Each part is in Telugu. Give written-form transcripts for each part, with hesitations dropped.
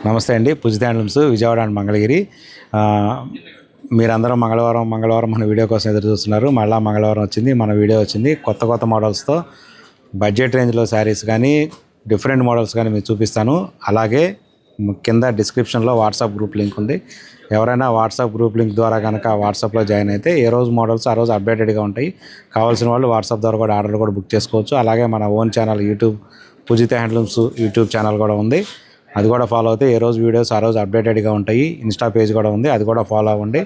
నమస్తే అండి. పూజిత హ్యాండ్లూమ్స్ విజయవాడ అండ్ మంగళగిరి. మీరందరూ మంగళవారం మన వీడియో కోసం ఎదురు చూస్తున్నారు. మళ్ళీ మంగళవారం వచ్చింది, మన వీడియో వచ్చింది. కొత్త మోడల్స్తో బడ్జెట్ రేంజ్లో శారీస్ కానీ డిఫరెంట్ మోడల్స్ కానీ మీకు చూపిస్తాను. అలాగే కింద డిస్క్రిప్షన్లో వాట్సాప్ గ్రూప్ లింక్ ఉంది. ఎవరైనా వాట్సాప్ గ్రూప్ లింక్ ద్వారా కనుక వాట్సాప్లో జాయిన్ అయితే ఏ రోజు మోడల్స్ ఆ రోజు అప్డేటెడ్గా ఉంటాయి. కావాల్సిన వాళ్ళు వాట్సాప్ ద్వారా కూడా ఆర్డర్ కూడా బుక్ చేసుకోవచ్చు. అలాగే మన ఓన్ ఛానల్ యూట్యూబ్ పూజిత హ్యాండ్లూమ్స్ యూట్యూబ్ ఛానల్ కూడా ఉంది. అది కూడా ఫాలో అయితే ఏ రోజు వీడియోస్ ఆ రోజు అప్డేటెడ్గా ఉంటాయి. ఇన్స్టా పేజ్ కూడా ఉంది, అది కూడా ఫాలో అవ్వండి.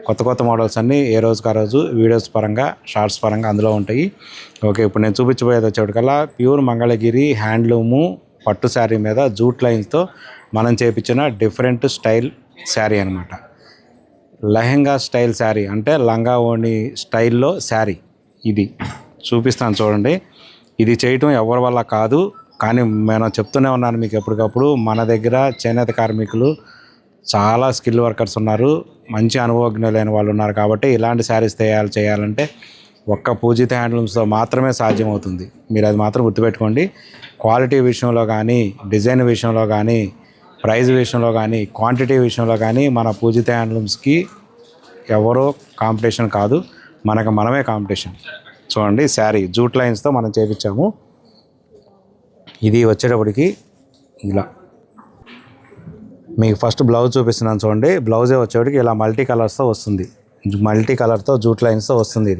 కొత్త మోడల్స్ అన్నీ ఏ రోజుకి ఆ రోజు వీడియోస్ పరంగా షార్ట్స్ పరంగా అందులో ఉంటాయి. ఓకే, ఇప్పుడు నేను చూపించబోయేది వచ్చేటికల్లా ప్యూర్ మంగళగిరి హ్యాండ్లూము పట్టు శారీ మీద జూట్ లైన్స్తో మనం చేపించిన డిఫరెంట్ స్టైల్ శారీ అనమాట. లెహెంగా స్టైల్ శారీ అంటే లంగా ఓణి స్టైల్లో శారీ ఇది చూపిస్తాను చూడండి. ఇది చేయటం ఎవరి వల్ల కాదు, కానీ నేను చెప్తూనే ఉన్నాను మీకు ఎప్పటికప్పుడు. మన దగ్గర చేనేత కార్మికులు చాలా స్కిల్ వర్కర్స్ ఉన్నారు, మంచి అనుభవజ్ఞులైన వాళ్ళు ఉన్నారు. కాబట్టి ఇలాంటి శారీస్ చేయాలంటే ఒక్క పూజిత హ్యాండ్లూమ్స్తో మాత్రమే సాధ్యమవుతుంది. మీరు అది మాత్రం గుర్తుపెట్టుకోండి. క్వాలిటీ విషయంలో కానీ, డిజైన్ విషయంలో కానీ, ప్రైస్ విషయంలో కానీ, క్వాంటిటీ విషయంలో కానీ మన పూజిత హ్యాండ్లూమ్స్కి ఎవరో కాంపిటీషన్ కాదు, మనమే కాంపిటీషన్. చూడండి, శారీ జూట్ లైన్స్తో మనం చేపించాము. ఇది వచ్చేటప్పటికి ఇలా మీకు ఫస్ట్ బ్లౌజ్ చూపిస్తున్నాను చూడండి. బ్లౌజే వచ్చేటప్పటికి ఇలా మల్టీ కలర్స్తో వస్తుంది, మల్టీ కలర్తో జూట్ లైన్స్తో వస్తుంది.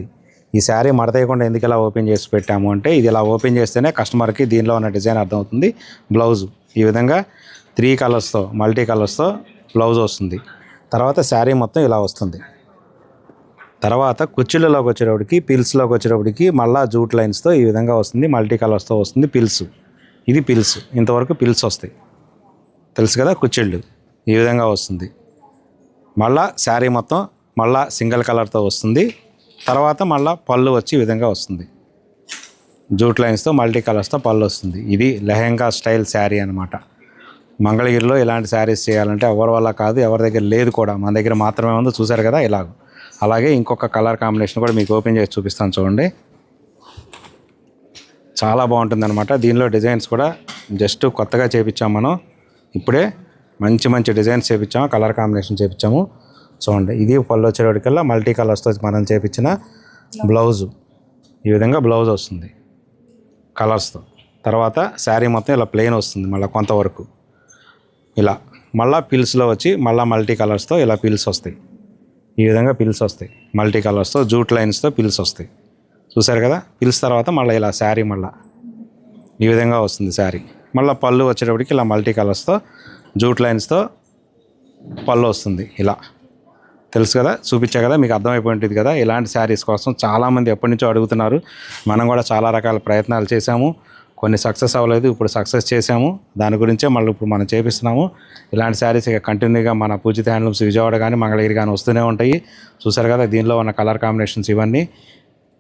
ఈ శారీ మడతేయకుండా ఎందుకు ఇలా ఓపెన్ చేసి పెట్టాము అంటే, ఇది ఇలా ఓపెన్ చేస్తేనే కస్టమర్కి దీనిలో ఉన్న డిజైన్ అర్థమవుతుంది. బ్లౌజ్ ఈ విధంగా 3 కలర్స్తో మల్టీ కలర్స్తో బ్లౌజ్ వస్తుంది. తర్వాత శారీ మొత్తం ఇలా వస్తుంది. తర్వాత కుర్చీలలోకి వచ్చేటప్పటికి, పిల్స్లోకి వచ్చేటప్పటికి మళ్ళీ జూట్ లైన్స్తో ఈ విధంగా వస్తుంది, మల్టీ కలర్స్తో వస్తుంది. పిల్స్, ఇది పిల్స్, ఇంతవరకు పిల్స్ వస్తాయి తెలుసు కదా. కుచ్చిళ్ళు ఈ విధంగా వస్తుంది. మళ్ళా శారీ మొత్తం మళ్ళా సింగిల్ కలర్తో వస్తుంది. తర్వాత మళ్ళీ పళ్ళు వచ్చి ఈ విధంగా వస్తుంది, జూట్ లైన్స్తో మల్టీ కలర్స్తో పళ్ళు వస్తుంది. ఇది లెహెంగా స్టైల్ శారీ అనమాట. మంగళగిరిలో ఇలాంటి శారీస్ చేయాలంటే ఎవరి వల్ల కాదు, ఎవరి దగ్గర లేదు కూడా, మన దగ్గర మాత్రమే ఉంది. చూసారు కదా ఇలాగ. అలాగే ఇంకొక కలర్ కాంబినేషన్ కూడా మీకు ఓపెన్ చేసి చూపిస్తాను చూడండి. చాలా బాగుంటుంది అనమాట. దీనిలో డిజైన్స్ కూడా జస్ట్ కొత్తగా చేపించాము మనం. ఇప్పుడే మంచి డిజైన్స్ చేపించాము, కలర్ కాంబినేషన్ చేపించాము చూడండి. ఇది పళ్ళు వచ్చేటికల్లా మల్టీ కలర్స్తో మనం చేపించిన బ్లౌజు. ఈ విధంగా బ్లౌజ్ వస్తుంది కలర్స్తో. తర్వాత శారీ మొత్తం ఇలా ప్లెయిన్ వస్తుంది మళ్ళీ కొంతవరకు. ఇలా మళ్ళీ పిల్స్లో వచ్చి మళ్ళీ మల్టీ కలర్స్తో ఇలా పిల్స్ వస్తాయి. ఈ విధంగా పిల్స్ వస్తాయి మల్టీ కలర్స్తో, జూట్ లైన్స్తో పిల్స్ వస్తాయి. చూసారు కదా. పిల్స్ తర్వాత మళ్ళీ ఇలా శారీ మళ్ళీ ఈ విధంగా వస్తుంది శారీ. మళ్ళీ పళ్ళు వచ్చేటప్పటికి ఇలా మల్టీ కలర్స్తో జూట్ లైన్స్తో పళ్ళు వస్తుంది. ఇలా తెలుసు కదా, చూపించా కదా, మీకు అర్థమైపోయి ఉంటుంది కదా. ఇలాంటి శారీస్ కోసం చాలామంది ఎప్పటి నుంచో అడుగుతున్నారు. మనం కూడా చాలా రకాల ప్రయత్నాలు చేశాము, కొన్ని సక్సెస్ అవ్వలేదు, ఇప్పుడు సక్సెస్ చేసాము. దాని గురించే మళ్ళీ ఇప్పుడు మనం చేపిస్తున్నాము. ఇలాంటి శారీస్ ఇక కంటిన్యూగా మన పూజిత హ్యాండ్లూమ్స్ విజయవాడ కానీ మంగళగిరి కానీ వస్తూనే ఉంటాయి. చూసారు కదా, దీనిలో ఉన్న కలర్ కాంబినేషన్స్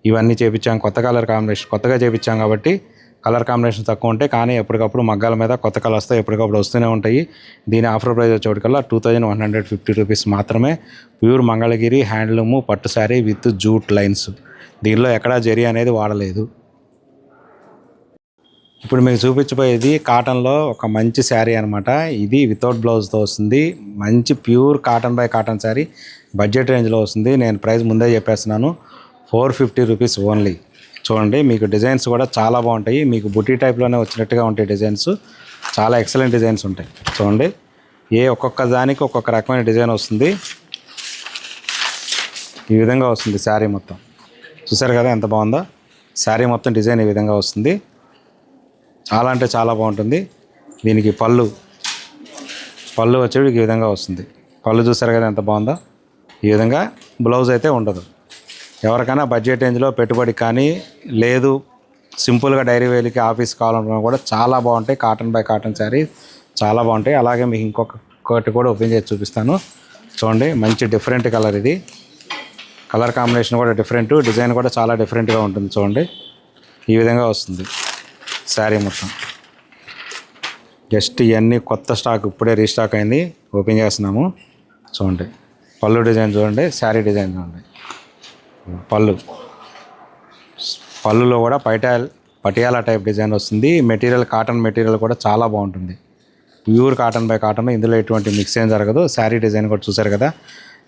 ఇవన్నీ చేపించాం. కొత్త కలర్ కాంబినేషన్ కొత్తగా చేపించాం కాబట్టి కలర్ కాంబినేషన్ తక్కువ ఉంటాయి, కానీ ఎప్పటికప్పుడు మగ్గాల మీద కొత్త కలర్స్తో ఎప్పటికప్పుడు వస్తూనే ఉంటాయి. దీని ఆఫర్ ప్రైస్ వచ్చేటికల్లా 2150 రూపీస్ మాత్రమే. ప్యూర్ మంగళగిరి హ్యాండ్లూము పట్టు శారీ విత్ జూట్ లైన్స్. దీనిలో ఎక్కడా జరీ అనేది వాడలేదు. ఇప్పుడు మీకు చూపించబోయేది కాటన్లో ఒక మంచి శారీ అనమాట. ఇది వితౌట్ బ్లౌజ్తో వస్తుంది. మంచి pure cotton by cotton sari, budget రేంజ్లో వస్తుంది. నేను ప్రైస్ ముందే చెప్పేస్తున్నాను, 450 రూపీస్ ఓన్లీ. చూడండి, మీకు డిజైన్స్ కూడా చాలా బాగుంటాయి. మీకు బుటీ టైప్లోనే వచ్చినట్టుగా ఉంటాయి డిజైన్స్, చాలా ఎక్సలెంట్ డిజైన్స్ ఉంటాయి. చూడండి, ఒక్కొక్క దానికి ఒక్కొక్క రకమైన డిజైన్ వస్తుంది. ఈ విధంగా వస్తుంది శారీ మొత్తం. చూసారు కదా ఎంత బాగుందో. శారీ మొత్తం డిజైన్ ఈ విధంగా వస్తుంది. చాలా అంటే చాలా బాగుంటుంది. దీనికి పళ్ళు వచ్చేది ఈ విధంగా వస్తుంది. పళ్ళు చూసారు కదా ఎంత బాగుందో. ఈ విధంగా బ్లౌజ్ అయితే ఉండదు. ఎవరికైనా బడ్జెట్ రేంజ్లో పెట్టుబడి కానీ లేదు, సింపుల్గా డైరీ వేర్కి ఆఫీస్ కావాలనుకున్నా కూడా చాలా బాగుంటాయి. కాటన్ బై కాటన్ శారీ చాలా బాగుంటాయి. అలాగే మీకు ఇంకొకటి కూడా ఓపెన్ చేసి చూపిస్తాను చూడండి. మంచి డిఫరెంట్ కలర్ ఇది. కలర్ కాంబినేషన్ కూడా డిఫరెంట్, డిజైన్ కూడా చాలా డిఫరెంట్గా ఉంటుంది. చూడండి, ఈ విధంగా వస్తుంది శారీ మొత్తం. జస్ట్ ఇవన్నీ కొత్త స్టాక్, ఇప్పుడే రీస్టాక్ అయింది, ఓపెన్ చేస్తున్నాము. చూడండి, పళ్ళు డిజైన్ చూడండి, శారీ డిజైన్ చూడండి. పళ్ళులో కూడా పటియాలా టైప్ డిజైన్ వస్తుంది. మెటీరియల్ కాటన్ మెటీరియల్ కూడా చాలా బాగుంటుంది. ప్యూర్ కాటన్ బై కాటన్, ఇందులో ఎటువంటి మిక్స్ ఏం జరగదు. శారీ డిజైన్ కూడా చూసారు కదా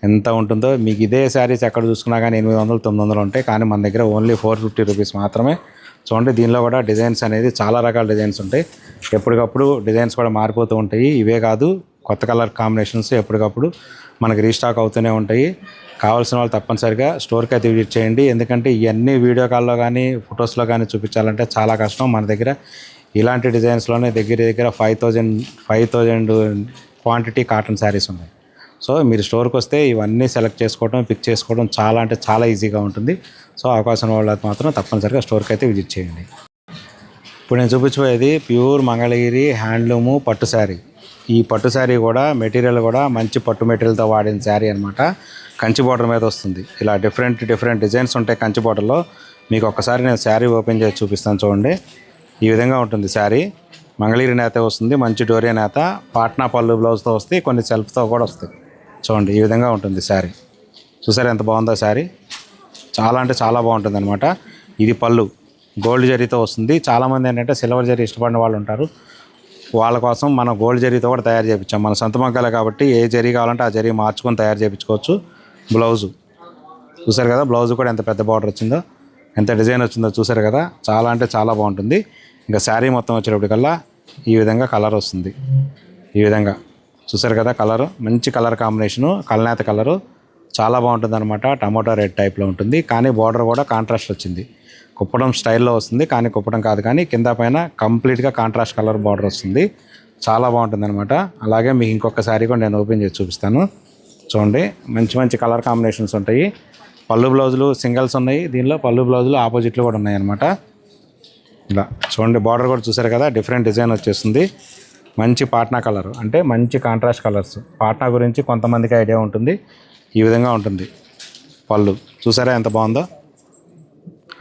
ఎంత ఉంటుందో. మీకు ఇదే శారీస్ ఎక్కడ చూసుకున్నా కానీ 800 900 ఉంటాయి, కానీ మన దగ్గర ఓన్లీ 450 రూపీస్ మాత్రమే. చూడండి దీనిలో కూడా డిజైన్స్ అనేది చాలా రకాల డిజైన్స్ ఉంటాయి. ఎప్పటికప్పుడు డిజైన్స్ కూడా మారిపోతూ ఉంటాయి. ఇవే కాదు, కొత్త కలర్ కాంబినేషన్స్ ఎప్పటికప్పుడు మనకి రీస్టాక్ అవుతూనే ఉంటాయి. కావాల్సిన వాళ్ళు తప్పనిసరిగా స్టోర్కి అయితే విజిట్ చేయండి. ఎందుకంటే ఇవన్నీ వీడియో కాల్లో కానీ ఫొటోస్లో కానీ చూపించాలంటే చాలా కష్టం. మన దగ్గర ఇలాంటి డిజైన్స్లోనే దగ్గర 5000 క్వాంటిటీ కాటన్ శారీస్ ఉన్నాయి. సో మీరు స్టోర్కి వస్తే ఇవన్నీ సెలెక్ట్ చేసుకోవడం, పిక్ చేసుకోవడం చాలా అంటే చాలా ఈజీగా ఉంటుంది. సో అవకాశం వాళ్ళకి మాత్రం తప్పనిసరిగా స్టోర్కి అయితే విజిట్ చేయండి. ఇప్పుడు నేను చూపించబోయేది ప్యూర్ మంగళగిరి హ్యాండ్లూము పట్టు శారీ. ఈ పట్టు శారీ కూడా మెటీరియల్ కూడా మంచి పట్టు మెటీరియల్తో వాడిన శారీ అనమాట. కంచి బార్డర్ మీద వస్తుంది. ఇలా డిఫరెంట్ డిజైన్స్ ఉంటాయి కంచి బార్డర్లో. మీకు ఒక్కసారి నేను శారీ ఓపెన్ చేసి చూపిస్తాను. చూడండి ఈ విధంగా ఉంటుంది శారీ. మంగళగిరి నేత వస్తుంది, మంచి డోరియా నేత, పాట్నా పళ్ళు బ్లౌజ్తో వస్తాయి, కొన్ని సెల్ఫ్తో కూడా వస్తాయి. చూడండి ఈ విధంగా ఉంటుంది శారీ. చూసారు ఎంత బాగుందో శారీ. చాలా అంటే చాలా బాగుంటుంది అనమాట. ఇది పళ్ళు గోల్డ్ జరీతో వస్తుంది. చాలామంది ఏంటంటే సిల్వర్ జరీ ఇష్టపడిన వాళ్ళు ఉంటారు. వాళ్ళ కోసం మనం గోల్డ్ జరీతో కూడా తయారు చేయించాం. మన సొంత మగ్గాలే కాబట్టి ఏ జరీ కావాలంటే ఆ జరీ మార్చుకొని తయారు చేయించుకోవచ్చు. బ్లౌజు చూసారు కదా, బ్లౌజు కూడా ఎంత పెద్ద బార్డర్ వచ్చిందో, ఎంత డిజైన్ వచ్చిందో చూసారు కదా. చాలా అంటే చాలా బాగుంటుంది. ఇంకా శారీ మొత్తం వచ్చేటప్పటికల్లా ఈ విధంగా కలర్ వస్తుంది. ఈ విధంగా చూసారు కదా, కలరు మంచి కలర్ కాంబినేషను, కలనేత కలరు చాలా బాగుంటుంది అనమాట. టమాటో రెడ్ టైప్లో ఉంటుంది, కానీ బార్డర్ కూడా కాంట్రాస్ట్ వచ్చింది. కుప్పడం స్టైల్లో వస్తుంది, కానీ కుప్పడం కాదు, కానీ కింద పైన కంప్లీట్గా కాంట్రాస్ట్ కలర్ బార్డర్ వస్తుంది. చాలా బాగుంటుంది అనమాట. అలాగే మీకు ఇంకొక శారీ కూడా నేను ఓపెన్ చేసి చూపిస్తాను. చూడండి మంచి కలర్ కాంబినేషన్స్ ఉంటాయి. పళ్ళు బ్లౌజులు సింగిల్స్ ఉన్నాయి, దీనిలో పళ్ళు బ్లౌజులు ఆపోజిట్లు కూడా ఉన్నాయి అనమాట. ఇలా చూడండి బార్డర్ కూడా చూసారు కదా, డిఫరెంట్ డిజైన్ వచ్చేస్తుంది. మంచి పాట్నా కలర్ అంటే మంచి కాంట్రాస్ట్ కలర్స్. పాట్నా గురించి కొంతమందికి ఐడియా ఉంటుంది. ఈ విధంగా ఉంటుంది పళ్ళు, చూసారా ఎంత బాగుందో.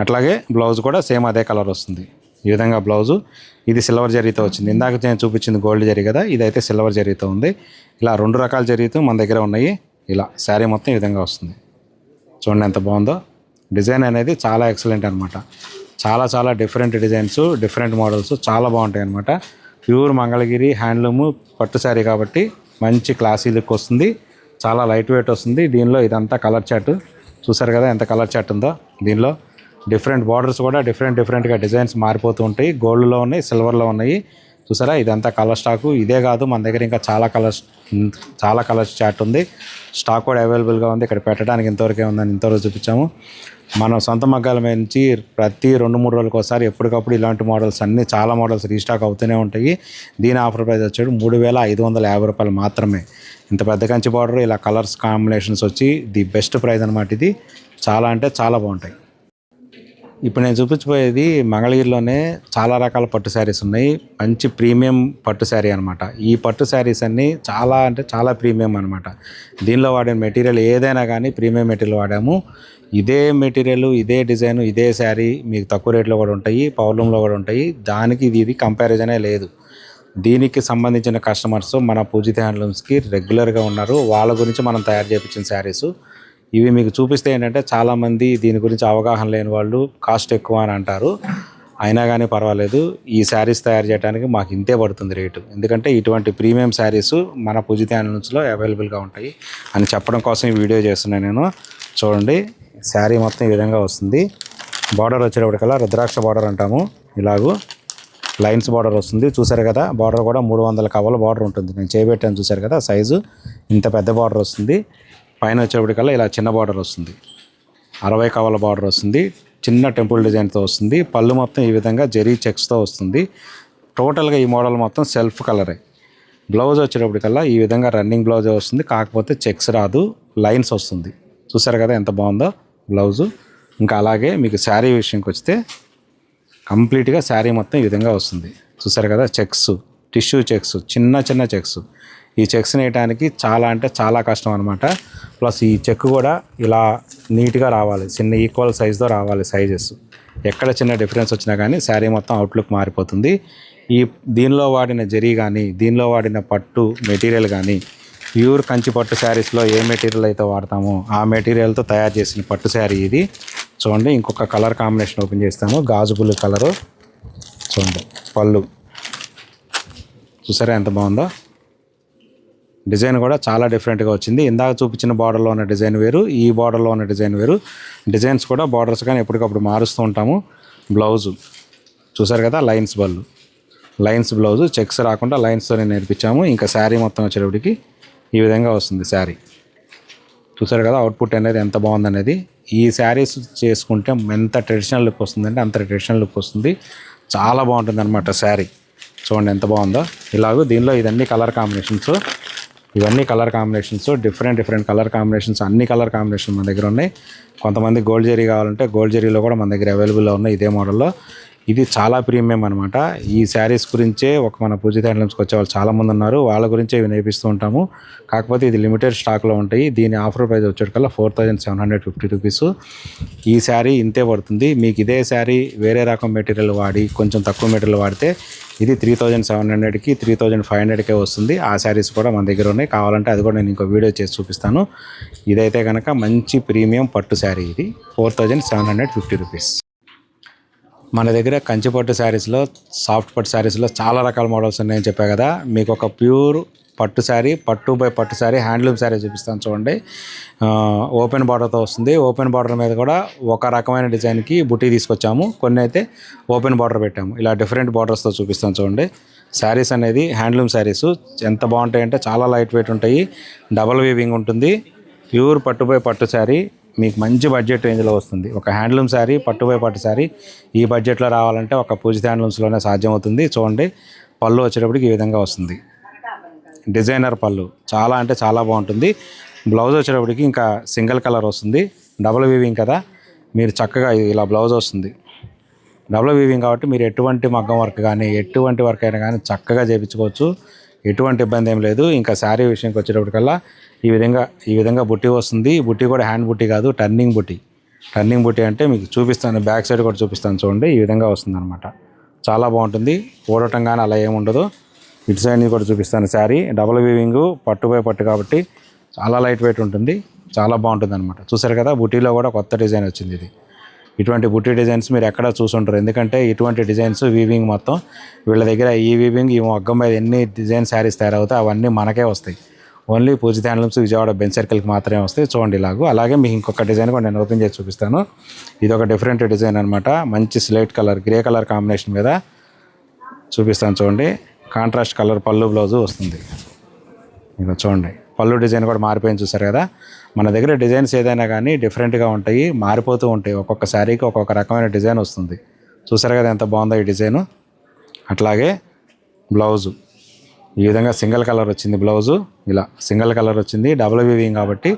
అట్లాగే బ్లౌజ్ కూడా సేమ్ అదే కలర్ వస్తుంది. ఈ విధంగా బ్లౌజు. ఇది సిల్వర్ జరీతో వచ్చింది. ఇందాక నేను చూపించింది గోల్డ్ జరీ కదా, ఇదైతే సిల్వర్ జరీతో ఉంది. ఇలా 2 రకాల జరీతో మన దగ్గర ఉన్నాయి. ఇలా శారీ మొత్తం ఈ విధంగా వస్తుంది. చూడండి ఎంత బాగుందో. డిజైన్ అనేది చాలా ఎక్సలెంట్ అనమాట. చాలా డిఫరెంట్ డిజైన్స్, డిఫరెంట్ మోడల్స్ చాలా బాగుంటాయి అనమాట. ప్యూర్ మంగళగిరి హ్యాండ్లూము పట్టు శారీ కాబట్టి మంచి క్లాసీ లుక్ వస్తుంది. చాలా లైట్ వెయిట్ వస్తుంది. దీనిలో ఇదంతా కలర్ చార్ట్ చూసారు కదా, ఎంత కలర్ చార్ట్ ఉందో. దీనిలో డిఫరెంట్ బార్డర్స్ కూడా డిఫరెంట్గా డిజైన్స్ మారిపోతూ ఉంటాయి. గోల్డ్లో ఉన్నాయి, సిల్వర్లో ఉన్నాయి. చూసారా ఇదంతా కలర్ స్టాకు. ఇదే కాదు మన దగ్గర ఇంకా చాలా కలర్స్ చార్ట్ ఉంది. స్టాక్ కూడా అవైలబుల్గా ఉంది. ఇక్కడ పెట్టడానికి ఇంతవరకే ఉందని ఇంతవరకు చూపించాము. మనం సొంత మగ్గాల నుంచి ప్రతి 2-3 రోజులకు ఒకసారి ఎప్పటికప్పుడు ఇలాంటి మోడల్స్ చాలా మోడల్స్ రీస్టాక్ అవుతూనే ఉంటాయి. దీని ఆఫర్ ప్రైస్ వచ్చాడు 3550 రూపాయలు మాత్రమే. ఇంత పెద్ద కంచి బార్డర్, ఇలా కలర్స్ కాంబినేషన్స్ వచ్చి ది బెస్ట్ ప్రైస్ అనమాట. ఇది చాలా అంటే చాలా బాగుంటాయి. ఇప్పుడు నేను చూపించబోయేది మంగళగిరిలోనే చాలా రకాల పట్టు శారీస్ ఉన్నాయి. మంచి ప్రీమియం పట్టు శారీ అనమాట. ఈ పట్టు శారీస్ అన్నీ చాలా అంటే చాలా ప్రీమియం అనమాట. దీనిలో వాడిన మెటీరియల్ ఏదైనా కానీ ప్రీమియం మెటీరియల్ వాడాము. ఇదే మెటీరియల్, ఇదే డిజైన్, ఇదే శారీ మీకు తక్కువ రేట్లో కూడా ఉంటాయి, పవర్లూమ్లో కూడా ఉంటాయి. దానికి ఇది కంపారిజనే లేదు. దీనికి సంబంధించిన కస్టమర్స్ మన పూజిత హ్యాండ్లూమ్స్కి రెగ్యులర్గా ఉన్నారు. వాళ్ళ గురించి మనం తయారు చేయించిన శారీస్ ఇవి. మీకు చూపిస్తే ఏంటంటే చాలామంది దీని గురించి అవగాహన లేని వాళ్ళు కాస్ట్ ఎక్కువ అని అంటారు. అయినా కానీ పర్వాలేదు, ఈ శారీస్ తయారు చేయడానికి మాకు ఇంతే పడుతుంది రేటు. ఎందుకంటే ఇటువంటి ప్రీమియం శారీస్ మన పూజిత హ్యాండ్లూమ్స్లో అవైలబుల్గా ఉంటాయి అని చెప్పడం కోసం ఈ వీడియో చేస్తున్నాను నేను. చూడండి శారీ మొత్తం ఈ విధంగా వస్తుంది. బార్డర్ వచ్చేటప్పటికల్లా రుద్రాక్ష బార్డర్ అంటాము. ఇలాగూ లైన్స్ బార్డర్ వస్తుంది. చూసారు కదా, బార్డర్ కూడా 300 కవల బార్డర్ ఉంటుంది. నేను చేయబెట్టాను చూసారు కదా, సైజు ఇంత పెద్ద బార్డర్ వస్తుంది. పైన వచ్చేప్పటికల్లా ఇలా చిన్న బార్డర్ వస్తుంది. 60 కవల బార్డర్ వస్తుంది. చిన్న టెంపుల్ డిజైన్తో వస్తుంది. పళ్ళు మొత్తం ఈ విధంగా జెరీ చెక్స్తో వస్తుంది. టోటల్గా ఈ మోడల్ మొత్తం సెల్ఫ్ కలరే. బ్లౌజ్ వచ్చేటప్పటికల్లా ఈ విధంగా రన్నింగ్ బ్లౌజ్ వస్తుంది, కాకపోతే చెక్స్ రాదు, లైన్స్ వస్తుంది. చూసారు కదా ఎంత బాగుందో బ్లౌజు. ఇంకా అలాగే మీకు శారీ విషయంకి వస్తే కంప్లీట్గా శారీ మొత్తం ఈ విధంగా వస్తుంది. చూసారు కదా, చెక్స్, టిష్యూ చెక్స్, చిన్న చెక్స్. ఈ చెక్స్ వేయడానికి చాలా అంటే చాలా కష్టం అనమాట. ప్లస్ ఈ చెక్ కూడా ఇలా నీట్గా రావాలి, చిన్న ఈక్వల్ సైజ్తో రావాలి సైజెస్. ఎక్కడ చిన్న డిఫరెన్స్ వచ్చినా కానీ శారీ మొత్తం అవుట్లుక్ మారిపోతుంది. దీనిలో వాడిన జరీ కానీ, దీనిలో వాడిన పట్టు మెటీరియల్ కానీ ప్యూర్ కంచి పట్టు శారీస్లో ఏ మెటీరియల్ అయితే వాడతామో ఆ మెటీరియల్తో తయారు చేసిన పట్టు శారీ ఇది. చూడండి ఇంకొక కలర్ కాంబినేషన్ ఓపెన్ చేస్తాము. గాజు బుల్లు కలరు. చూడండి పళ్ళు చూసారా ఎంత బాగుందో. డిజైన్ కూడా చాలా డిఫరెంట్గా వచ్చింది. ఇందాక చూపించిన బార్డర్లో ఉన్న డిజైన్ వేరు, ఈ బార్డర్లో ఉన్న డిజైన్ వేరు. డిజైన్స్ కూడా బార్డర్స్ కానీ ఎప్పటికప్పుడు మారుస్తూ ఉంటాము. బ్లౌజు చూసారు కదా, లైన్స్ బ్లౌజు, చెక్స్ రాకుండా లైన్స్తో నేర్పించాము. ఇంకా శారీ మొత్తం వచ్చేటప్పటికి ఈ విధంగా వస్తుంది శారీ. చూసారు కదా అవుట్పుట్ అనేది ఎంత బాగుందనేది. ఈ శారీస్ చేసుకుంటే ఎంత ట్రెడిషనల్ లుక్ వస్తుందంటే అంత ట్రెడిషనల్ లుక్ వస్తుంది. చాలా బాగుంటుంది అనమాట శారీ. చూడండి ఎంత బాగుందో. ఇలాగూ దీనిలో ఇవన్నీ colour combinations, different colour combinations, అన్ని కలర్ కాంబినేషన్ మన దగ్గర ఉన్నాయి. కొంతమంది గోల్డ్ జరీ కావాలంటే గోల్డ్ జరీలో కూడా మన దగ్గర అవైలబుల్లో ఉన్నాయి ఇదే మోడల్లో. ఇది చాలా ప్రీమియం అనమాట. ఈ శారీస్ గురించే మన పూజిత హ్యాండ్లూమ్స్కి వచ్చే వాళ్ళు చాలామంది ఉన్నారు. వాళ్ళ గురించే ఇవి నేర్పిస్తూ ఉంటాము. కాకపోతే ఇది లిమిటెడ్ స్టాక్లో ఉంటాయి. దీని ఆఫర్ ప్రైస్ వచ్చేటికల్లా 4750 రూపీస్. ఈ శారీ ఇంతే పడుతుంది. మీకు ఇదే శారీ వేరే రకం మెటీరియల్ వాడి కొంచెం తక్కువ మెటీరియల్ వాడితే ఇది 3700కి 3500కే వస్తుంది. ఆ శారీస్ కూడా మన దగ్గర ఉన్నాయి. కావాలంటే అది కూడా నేను ఇంకో వీడియో చేసి చూపిస్తాను. ఇదైతే కనుక మంచి ప్రీమియం పట్టు శారీ. ఇది 4750 రూపీస్. మన దగ్గర కంచిపట్టు శారీస్లో, సాఫ్ట్ పట్టు శారీస్లో చాలా రకాల మోడల్స్ ఉన్నాయని చెప్పా కదా. మీకు ఒక ప్యూర్ పట్టు శారీ, పట్టు బై పట్టు శారీ, హ్యాండ్లూమ్ శారీ చూపిస్తాను చూడండి. ఓపెన్ బార్డర్తో వస్తుంది. ఓపెన్ బార్డర్ మీద కూడా ఒక రకమైన డిజైన్కి బుటీ తీసుకొచ్చాము. కొన్ని అయితే ఓపెన్ బార్డర్ పెట్టాము. ఇలా డిఫరెంట్ బార్డర్స్తో చూపిస్తాను చూడండి. శారీస్ అనేది హ్యాండ్లూమ్ శారీస్ ఎంత బాగుంటాయంటే చాలా లైట్ వెయిట్ ఉంటాయి. డబల్ వీవింగ్ ఉంటుంది. ప్యూర్ పట్టు బై పట్టు శారీ మీకు మంచి బడ్జెట్ రేంజ్లో వస్తుంది. ఒక హ్యాండ్లూమ్ శారీ, పట్టు బై పట్టు శారీ ఈ బడ్జెట్లో రావాలంటే ఒక పూజిత హ్యాండ్లూమ్స్లోనే సాధ్యమవుతుంది. చూడండి పళ్ళు వచ్చేటప్పటికి ఈ విధంగా వస్తుంది. డిజైనర్ పళ్ళు చాలా అంటే చాలా బాగుంటుంది. బ్లౌజ్ వచ్చేటప్పటికి ఇంకా సింగిల్ కలర్ వస్తుంది. డబుల్ వీవింగ్ కదా, మీరు చక్కగా ఇలా బ్లౌజ్ వస్తుంది. డబుల్ వీవింగ్ కాబట్టి మీరు ఎటువంటి మగ్గం వర్క్ కానీ ఎటువంటి వర్క్ అయినా కానీ చక్కగా చేయించుకోవచ్చు. ఎటువంటి ఇబ్బంది ఏం లేదు. ఇంకా శారీ విషయంకి వచ్చేటప్పటికల్లా ఈ విధంగా బుట్టి వస్తుంది. బుట్టి కూడా హ్యాండ్ బుట్టి కాదు, టర్నింగ్ బుట్టి అంటే మీకు చూపిస్తాను, బ్యాక్ సైడ్ కూడా చూపిస్తాను చూడండి. ఈ విధంగా వస్తుంది అనమాట. చాలా బాగుంటుంది. ఓడటం కానీ అలా ఏముండదు. ఇటు సైడ్ కూడా చూపిస్తాను. శారీ డబుల్ వీవింగ్ పట్టు బై పట్టు కాబట్టి చాలా లైట్ వెయిట్ ఉంటుంది. చాలా బాగుంటుంది అనమాట. చూసారు కదా బుట్టీలో కూడా కొత్త డిజైన్ వచ్చింది. ఇది ఇటువంటి బుట్టి డిజైన్స్ మీరు ఎక్కడ చూసుంటారు. ఎందుకంటే ఇటువంటి డిజైన్స్ వీవింగ్ మొత్తం వీళ్ళ దగ్గర ఈ వీవింగ్ ఈ మగ్గం మీద ఎన్ని డిజైన్ శారీస్ తయారవుతాయి అవన్నీ మనకే వస్తాయి. ఓన్లీ పూజిత హ్యాండ్లూమ్స్ విజయవాడ బెంచ్ సర్కిల్కి మాత్రమే వస్తాయి. చూడండి ఇలాగూ. అలాగే మీకు ఇంకొక డిజైన్ కూడా నేను ఓపెన్ చేసి చూపిస్తాను. ఇది ఒక డిఫరెంట్ డిజైన్ అనమాట. మంచి slate colour, grey colour combination మీద చూపిస్తాను చూడండి. కాంట్రాస్ట్ కలర్ పళ్ళు బ్లౌజు వస్తుంది. ఇంకా చూడండి పళ్ళు డిజైన్ కూడా మారిపోయింది. చూసారు కదా, మన దగ్గర డిజైన్స్ ఏదైనా కానీ డిఫరెంట్గా ఉంటాయి, మారిపోతూ ఉంటాయి. ఒక్కొక్క శారీకి ఒక్కొక్క రకమైన డిజైన్ వస్తుంది. చూసారు కదా ఎంత బాగుందో ఈ డిజైను. అట్లాగే బ్లౌజు ఈ విధంగా సింగిల్ కలర్ వచ్చింది. బ్లౌజు ఇలా సింగిల్ కలర్ వచ్చింది. డబుల్ వీవింగ్ కాబట్టి,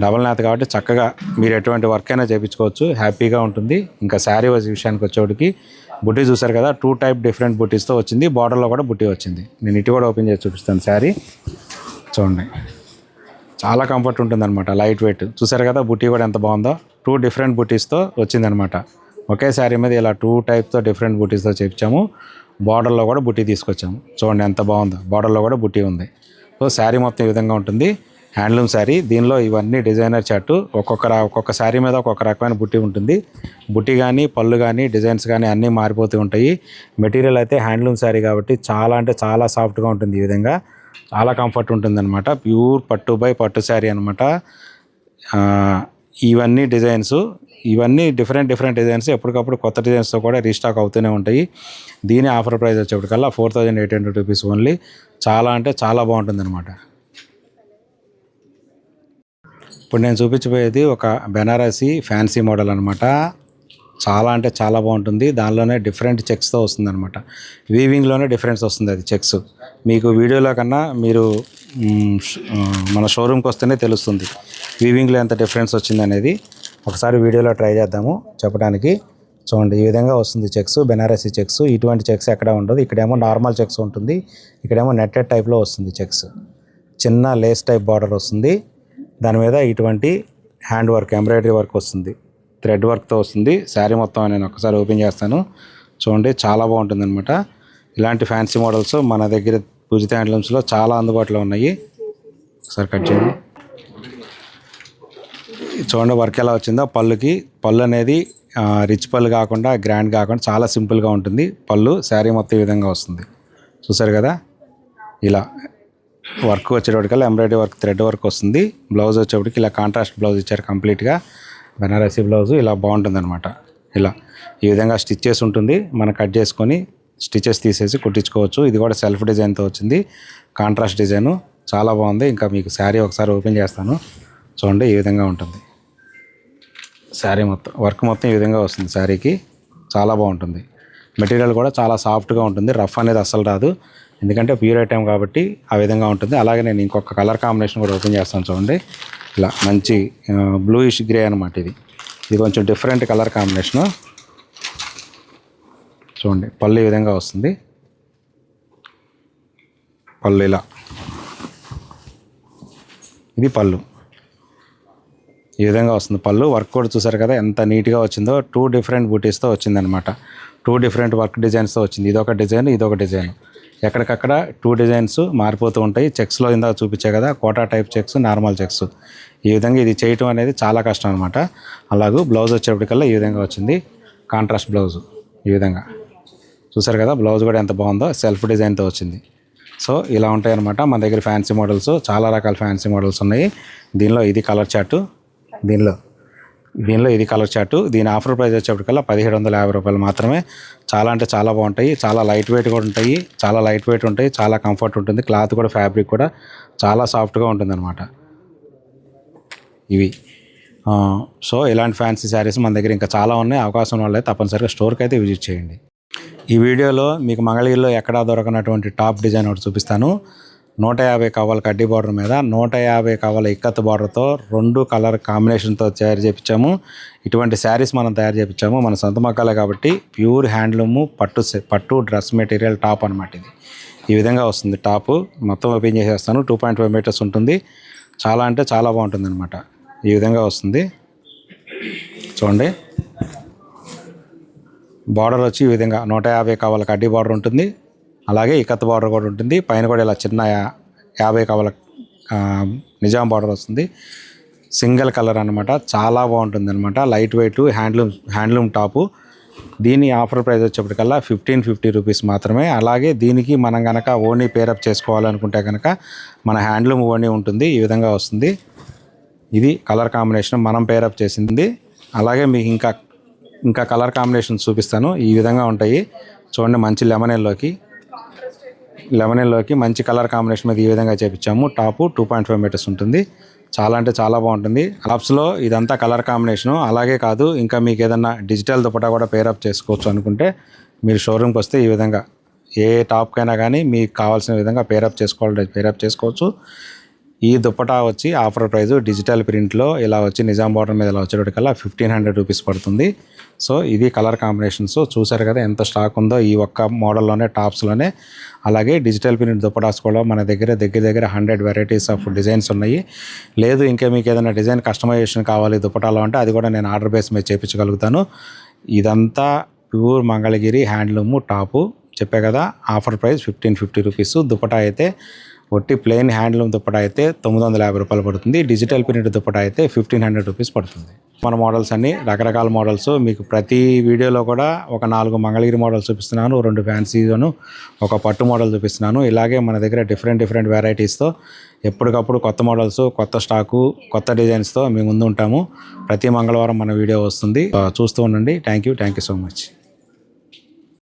డబుల్ నాత్ కాబట్టి చక్కగా మీరు ఎటువంటి వర్క్ అయినా చేయించుకోవచ్చు. హ్యాపీగా ఉంటుంది. ఇంకా శారీ విషయానికి వచ్చేటికి బుట్టి చూసారు కదా, 2 టైప్ డిఫరెంట్ బుట్టీస్తో వచ్చింది. బార్డర్లో కూడా బుట్టి వచ్చింది. నేను ఇటు కూడా ఓపెన్ చేసి చూపిస్తాను. శారీ చూడండి చాలా కంఫర్ట్ ఉంటుంది అనమాట, లైట్ వెయిట్. చూసారు కదా బుట్టి కూడా ఎంత బాగుందో. 2 డిఫరెంట్ బుట్టీస్తో వచ్చిందనమాట. ఒకే శారీ మీద ఇలా 2 టైప్తో డిఫరెంట్ బుట్టీస్తో చేయించాము. బార్డర్లో కూడా బుట్టి తీసుకొచ్చాము. చూడండి ఎంత బాగుందో. బార్డర్లో కూడా బుట్టి ఉంది. సో శారీ మొత్తం ఈ విధంగా ఉంటుంది. హ్యాండ్లూమ్ శారీ. దీనిలో ఇవన్నీ డిజైనర్ చార్టు. ఒక్కొక్క శారీ మీద ఒక్కొక్క రకమైన బుట్టి ఉంటుంది. బుట్టి కానీ పళ్ళు కానీ డిజైన్స్ కానీ అన్నీ మారిపోతూ ఉంటాయి. మెటీరియల్ అయితే హ్యాండ్లూమ్ శారీ కాబట్టి చాలా అంటే చాలా సాఫ్ట్గా ఉంటుంది. ఈ విధంగా చాలా కంఫర్ట్ ఉంటుందన్నమాట. ప్యూర్ పట్టు బై పట్టు శారీ అనమాట. ఇవన్నీ డిజైన్స్, ఇవన్నీ డిఫరెంట్ డిజైన్స్. ఎప్పటికప్పుడు కొత్త డిజైన్స్తో కూడా రీస్టాక్ అవుతూనే ఉంటాయి. దీని ఆఫర్ ప్రైస్ వచ్చేప్పటికల్లా 4800 రూపీస్ ఓన్లీ. చాలా అంటే చాలా బాగుంటుంది అనమాట. ఇప్పుడు నేను చూపించబోయేది ఒక బెనారసీ ఫ్యాన్సీ మోడల్ అనమాట. చాలా అంటే చాలా బాగుంటుంది. దానిలోనే డిఫరెంట్ చెక్స్తో వస్తుంది అనమాట. వీవింగ్లోనే డిఫరెన్స్ వస్తుంది. అది చెక్స్ మీకు వీడియోలో కన్నా మీరు మన షోరూమ్కి వస్తేనే తెలుస్తుంది వీవింగ్లో ఎంత డిఫరెన్స్ వచ్చింది అనేది. ఒకసారి వీడియోలో ట్రై చేద్దాము చెప్పడానికి. చూడండి ఈ విధంగా వస్తుంది చెక్స్, బెనారసీ చెక్స్. ఇటువంటి చెక్స్ ఎక్కడ ఉండదు. ఇక్కడేమో నార్మల్ చెక్స్ ఉంటుంది, ఇక్కడేమో నెట్టెడ్ టైప్లో వస్తుంది చెక్స్. చిన్న లేస్ టైప్ బార్డర్ వస్తుంది. దాని మీద ఇటువంటి హ్యాండ్ వర్క్, ఎంబ్రాయిడరీ వర్క్ వస్తుంది, థ్రెడ్ వర్క్తో వస్తుంది. శారీ మొత్తం నేను ఒకసారి ఓపెన్ చేస్తాను చూడండి. చాలా బాగుంటుంది అనమాట. ఇలాంటి ఫ్యాన్సీ మోడల్స్ మన దగ్గర పూజిత హ్యాండ్లూమ్స్లో చాలా అందుబాటులో ఉన్నాయి. ఒకసారి కట్ చేయండి. చూడండి వర్క్ ఎలా వచ్చిందో. పళ్ళు అనేది రిచ్ పళ్ళు కాకుండా గ్రాండ్ కాకుండా చాలా సింపుల్గా ఉంటుంది పళ్ళు. శారీ మొత్తం ఈ విధంగా వస్తుంది. చూసారు కదా ఇలా వర్క్ వచ్చేటప్పటికల్లా ఎంబ్రాయిడరీ వర్క్, థ్రెడ్ వర్క్ వస్తుంది. బ్లౌజ్ వచ్చేటప్పటికి ఇలా కాంట్రాస్ట్ బ్లౌజ్ ఇచ్చారు కంప్లీట్గా. బెనారసీ బ్లౌజు ఇలా బాగుంటుంది అనమాట. ఇలా ఈ విధంగా స్టిచ్చెస్ ఉంటుంది. మనం కట్ చేసుకొని స్టిచెస్ తీసేసి కుట్టించుకోవచ్చు. ఇది కూడా సెల్ఫ్ డిజైన్తో వచ్చింది, కాంట్రాస్ట్ డిజైను, చాలా బాగుంది. ఇంకా మీకు శారీ ఒకసారి ఓపెన్ చేస్తాను చూడండి. ఈ విధంగా ఉంటుంది శారీ మొత్తం. వర్క్ మొత్తం ఈ విధంగా వస్తుంది శారీకి, చాలా బాగుంటుంది. మెటీరియల్ కూడా చాలా సాఫ్ట్గా ఉంటుంది, రఫ్ అనేది అస్సలు రాదు, ఎందుకంటే ప్యూర్ ఐటమ్ కాబట్టి ఆ విధంగా ఉంటుంది. అలాగే నేను ఇంకొక కలర్ కాంబినేషన్ కూడా ఓపెన్ చేస్తాను చూడండి. ఇలా మంచి బ్లూయిష్ గ్రే అనమాట. ఇది కొంచెం డిఫరెంట్ కలర్ కాంబినేషను చూడండి. పళ్ళు ఈ విధంగా వస్తుంది. పళ్ళు ఇలా, ఇది పళ్ళు ఈ విధంగా వస్తుంది. పళ్ళు వర్క్ కూడా చూసారు కదా ఎంత నీట్గా వచ్చిందో. 2 డిఫరెంట్ బూటీస్తో వచ్చిందనమాట. 2 డిఫరెంట్ వర్క్ డిజైన్స్తో వచ్చింది. ఇదొక డిజైన్, ఇదొక డిజైన్. ఎక్కడికక్కడ 2 డిజైన్స్ మారిపోతూ ఉంటాయి. చెక్స్లో ఇందాక చూపించే కదా, quota type checks, normal checks. ఈ విధంగా ఇది చేయటం అనేది చాలా కష్టం అనమాట. అలాగే బ్లౌజ్ వచ్చేప్పటికల్లా ఈ విధంగా వచ్చింది, కాంట్రాస్ట్ బ్లౌజు. ఈ విధంగా చూసారు కదా, బ్లౌజ్ కూడా ఎంత బాగుందో, సెల్ఫ్ డిజైన్తో వచ్చింది. సో ఇలా ఉంటాయి అనమాట మన దగ్గర ఫ్యాన్సీ మోడల్స్. చాలా రకాల ఫ్యాన్సీ మోడల్స్ ఉన్నాయి. దీనిలో ఇది కలర్ చార్టు, దీనిలో ఇది కలర్ చార్టు. దీని ఆఫర్ ప్రైస్ వచ్చేప్పటికల్లా 1750 రూపాయలు మాత్రమే. చాలా అంటే చాలా బాగుంటాయి. చాలా లైట్ వెయిట్ కూడా ఉంటాయి, చాలా లైట్ వెయిట్ ఉంటాయి, చాలా కంఫర్ట్ ఉంటుంది. క్లాత్ కూడా, ఫ్యాబ్రిక్ కూడా చాలా సాఫ్ట్గా ఉంటుంది అనమాట ఇవి. సో ఇలాంటి ఫ్యాన్సీ శారీస్ మన దగ్గర ఇంకా చాలా ఉన్నాయి. అవకాశం ఉన్న వాళ్ళైతే తప్పనిసరిగా స్టోర్కి అయితే విజిట్ చేయండి. ఈ వీడియోలో మీకు మంగళగిరిలో ఎక్కడా దొరకనటువంటి టాప్ డిజైన్ ఒకటి చూపిస్తాను. 150 కవ్వాల కడ్డీ బార్డర్ మీద 150 కవ్వాల ఇక్కత్ బార్డర్తో 2 కలర్ కాంబినేషన్తో తయారు చేయించాము. ఇటువంటి శారీస్ మనం తయారు చేయించాము. మన సొంత మగ్గాలే కాబట్టి ప్యూర్ హ్యాండ్లూము, పట్టు డ్రెస్ మెటీరియల్ టాప్ అనమాట. ఇది ఈ విధంగా వస్తుంది. టాపు మొత్తం ఓపెన్ చేసేస్తాను. 2.5 మీటర్స్ ఉంటుంది. చాలా అంటే చాలా బాగుంటుంది అనమాట. ఈ విధంగా వస్తుంది చూడండి. బార్డర్ వచ్చి ఈ విధంగా 150 కవ్వాల కడ్డీ బార్డర్ ఉంటుంది. అలాగే ఇక్కత్ బార్డర్ కూడా ఉంటుంది. పైన కూడా ఇలా చిన్న 50 కవ్వాల నిజాం బార్డర్ వస్తుంది. సింగిల్ కలర్ అనమాట. చాలా బాగుంటుంది అనమాట. Light weight handloom top. దీని ఆఫర్ ప్రైస్ వచ్చేప్పటికల్లా 1550 రూపీస్ మాత్రమే. అలాగే దీనికి మనం కనుక ఓనీ పేరప్ చేసుకోవాలనుకుంటే కనుక మన హ్యాండ్లూమ్ ఓనీ ఉంటుంది. ఈ విధంగా వస్తుంది. ఇది కలర్ కాంబినేషన్ మనం పేరప్ చేసింది. అలాగే మీకు ఇంకా కలర్ కాంబినేషన్ చూపిస్తాను. ఈ విధంగా ఉంటాయి చూడండి. మంచి లెమనెల్లోకి మంచి కలర్ కాంబినేషన్ మీద ఈ విధంగా చేపించాము. టాపు 2.5 మీటర్స్ ఉంటుంది. చాలా అంటే చాలా బాగుంటుంది. టాప్స్లో ఇదంతా కలర్ కాంబినేషను. అలాగే కాదు, ఇంకా మీకు ఏదన్నా డిజిటల్ దుపట్టా కూడా పేరప్ చేసుకోవచ్చు అనుకుంటే మీరు షోరూమ్కి వస్తే ఈ విధంగా ఏ టాప్కైనా కానీ మీకు కావాల్సిన విధంగా పేరప్ చేసుకోవచ్చు. ఈ దుప్పటా వచ్చి ఆఫర్ ప్రైస్ డిజిటల్ ప్రింట్లో ఇలా వచ్చి నిజాం బార్డర్ మీద ఇలా వచ్చేటప్పటికల్లా 1500 రూపీస్ పడుతుంది. సో ఇది కలర్ కాంబినేషన్స్. చూసారు కదా ఎంత స్టాక్ ఉందో ఈ ఒక్క మోడల్లోనే, టాప్స్లోనే. అలాగే డిజిటల్ ప్రింట్ దుప్పటాస్ కూడా మన దగ్గర 100 వెరైటీస్ ఆఫ్ డిజైన్స్ ఉన్నాయి. లేదు ఇంకా మీకు ఏదైనా డిజైన్ కస్టమైజేషన్ కావాలి దుప్పటాలో అంటే అది కూడా నేను ఆర్డర్ బేస్ మీద చేయించగలుగుతాను. ఇదంతా ప్యూర్ మంగళగిరి హ్యాండ్లూము టాపు. చెప్పే కదా ఆఫర్ ప్రైస్ 1550 రూపీస్. దుప్పటా అయితే ఒట్టి ప్లెయిన్ హ్యాండ్లూమ్ దుప్పటా అయితే 950 రూపాయలు పడుతుంది. డిజిటల్ ప్రింట్ దుప్పటా అయితే 1500 రూపీస్ పడుతుంది. మన మోడల్స్ అన్ని రకరకాల మోడల్స్. మీకు ప్రతి వీడియోలో కూడా ఒక 4 మంగళగిరి మోడల్స్ చూపిస్తున్నాను, 2 ఫ్యాన్సీను, ఒక పట్టు మోడల్ చూపిస్తున్నాను. ఇలాగే మన దగ్గర డిఫరెంట్ వెరైటీస్తో ఎప్పటికప్పుడు కొత్త మోడల్స్, కొత్త స్టాకు, కొత్త డిజైన్స్తో మేము ముందు ఉంటాము. ప్రతి మంగళవారం మన వీడియో వస్తుంది. చూస్తూ ఉండండి. Thank you so much.